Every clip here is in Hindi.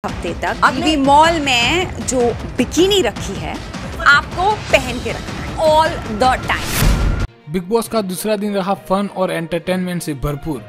हफ्ते तक अगली मॉल में जो बिकिनी रखी है आपको पहन के रखना है all the time. Big boss का दूसरा दिन रहा फन और एंटरटेनमेंट से भरपूर,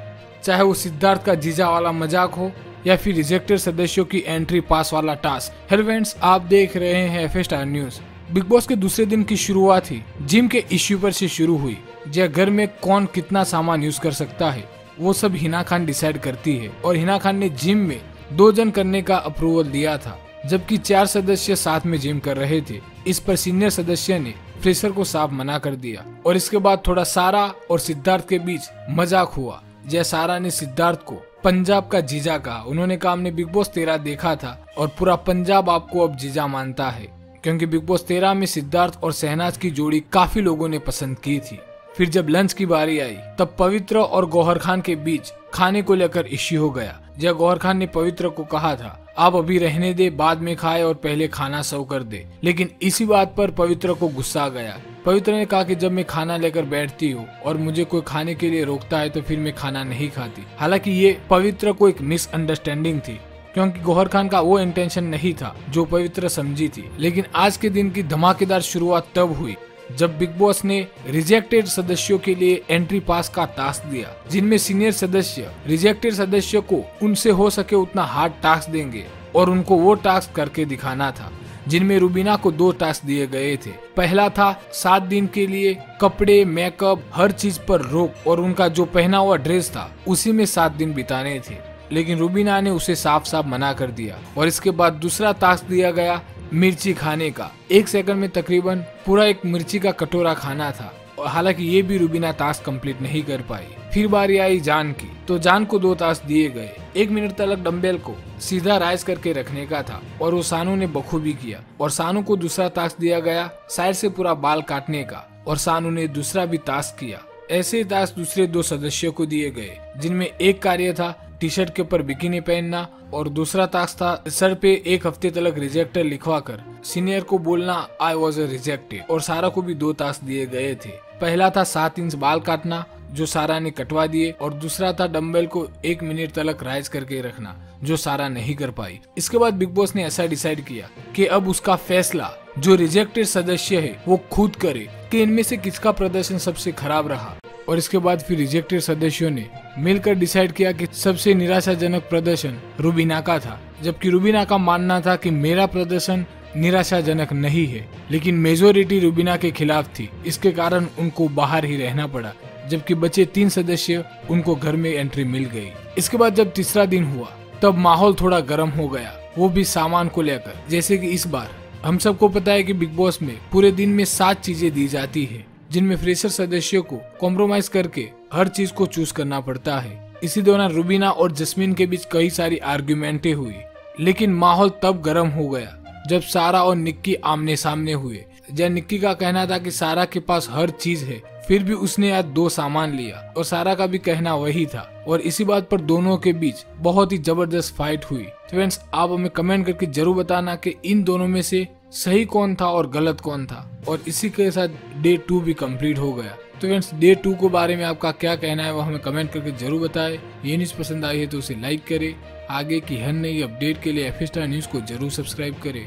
चाहे वो सिद्धार्थ का जीजा वाला मजाक हो या फिर रिजेक्टेड सदस्यों की एंट्री पास वाला टास्क। हेलो फ्रेंड्स, आप देख रहे हैं F star news. Big boss के दूसरे दिन की शुरुआत ही जिम के इश्यू पर से शुरू हुई। जहाँ घर में कौन कितना सामान यूज कर सकता है वो सब हिना खान डिसाइड करती है और हिना खान ने जिम में 2 जन करने का अप्रूवल दिया था, जबकि 4 सदस्य साथ में जिम कर रहे थे। इस पर सीनियर सदस्य ने फ्रेशर को साफ मना कर दिया और इसके बाद थोड़ा सारा और सिद्धार्थ के बीच मजाक हुआ। जय सारा ने सिद्धार्थ को पंजाब का जीजा कहा। उन्होंने कहा हमने बिग बॉस 13 देखा था और पूरा पंजाब आपको अब जीजा मानता है, क्योंकि बिग बॉस 13 में सिद्धार्थ और शहनाज की जोड़ी काफी लोगों ने पसंद की थी। फिर जब लंच की बारी आई तब पवित्र और गौहर खान के बीच खाने को लेकर इश्यू हो गया। जब गौहर खान ने पवित्र को कहा था आप अभी रहने दे, बाद में खाए और पहले खाना सर्व कर दे, लेकिन इसी बात पर पवित्र को गुस्सा आ गया। पवित्र ने कहा कि जब मैं खाना लेकर बैठती हूँ और मुझे कोई खाने के लिए रोकता है तो फिर मैं खाना नहीं खाती। हालांकि ये पवित्र को एक मिसअंडरस्टैंडिंग थी, क्योंकि गौहर खान का वो इंटेंशन नहीं था जो पवित्र समझी थी। लेकिन आज के दिन की धमाकेदार शुरुआत तब हुई जब बिग बॉस ने रिजेक्टेड सदस्यों के लिए एंट्री पास का टास्क दिया, जिनमें सीनियर सदस्य रिजेक्टेड सदस्य को उनसे हो सके उतना हार्ड टास्क देंगे और उनको वो टास्क करके दिखाना था। जिनमें रुबीना को 2 टास्क दिए गए थे। पहला था 7 दिन के लिए कपड़े, मेकअप, हर चीज पर रोक और उनका जो पहना हुआ ड्रेस था उसी में 7 दिन बिताने थे, लेकिन रुबीना ने उसे साफ साफ मना कर दिया। और इसके बाद दूसरा टास्क दिया गया मिर्ची खाने का। 1 सेकंड में तकरीबन पूरा एक मिर्ची का कटोरा खाना था। और हालांकि ये भी रुबीना टास्क कंप्लीट नहीं कर पाई। फिर बारी आई जान की, तो जान को 2 टास्क दिए गए। 1 मिनट तक डंबेल को सीधा राइज करके रखने का था और वो सानू ने बखूबी किया। और सानू को दूसरा टास्क दिया गया साइड से पूरा बाल काटने का और सानू ने दूसरा भी टास्क किया। ऐसे ही टास्क दूसरे 2 सदस्यों को दिए गए, जिनमें एक कार्य था टी शर्ट के ऊपर बिकिनी पहनना और दूसरा टास्क था सर पे 1 हफ्ते तक रिजेक्टेड लिखवा कर सीनियर को बोलना आई वॉज अ रिजेक्टेड। और सारा को भी 2 टास्क दिए गए थे। पहला था 7 इंच बाल काटना, जो सारा ने कटवा दिए, और दूसरा था डंबल को 1 मिनट तक राइज करके रखना, जो सारा नहीं कर पाई। इसके बाद बिग बॉस ने ऐसा डिसाइड किया कि अब उसका फैसला जो रिजेक्टेड सदस्य है वो खुद करे कि इनमें से किसका प्रदर्शन सबसे खराब रहा। और इसके बाद फिर रिजेक्टेड सदस्यों ने मिलकर डिसाइड किया कि सबसे निराशाजनक प्रदर्शन रुबीना का था, जबकि रुबीना का मानना था कि मेरा प्रदर्शन निराशाजनक नहीं है, लेकिन मेजोरिटी रुबीना के खिलाफ थी। इसके कारण उनको बाहर ही रहना पड़ा, जबकि बचे 3 सदस्य उनको घर में एंट्री मिल गई। इसके बाद जब तीसरा दिन हुआ तब माहौल थोड़ा गर्म हो गया, वो भी सामान को लेकर। जैसे कि इस बार हम सबको पता है कि बिग बॉस में पूरे दिन में 7 चीजें दी जाती है, जिनमें फ्रेशर सदस्यों को कॉम्प्रोमाइज करके हर चीज को चूज करना पड़ता है। इसी दौरान रुबीना और जस्मीन के बीच कई सारी आर्ग्यूमेंटें हुई, लेकिन माहौल तब गर्म हो गया जब सारा और निक्की आमने सामने हुए। जब निक्की का कहना था कि सारा के पास हर चीज है, फिर भी उसने आज 2 सामान लिया, और सारा का भी कहना वही था। और इसी बात पर दोनों के बीच बहुत ही जबरदस्त फाइट हुई। तो फ्रेंड्स, आप हमें कमेंट करके जरूर बताना कि इन दोनों में से सही कौन था और गलत कौन था। और इसी के साथ डे 2 भी कंप्लीट हो गया। तो फ्रेंड्स, डे 2 के बारे में आपका क्या कहना है वो हमें कमेंट करके जरूर बताएं। ये न्यूज पसंद आई है तो उसे लाइक करें। आगे की हर नई अपडेट के लिए एफ स्टार न्यूज को जरूर सब्सक्राइब करें।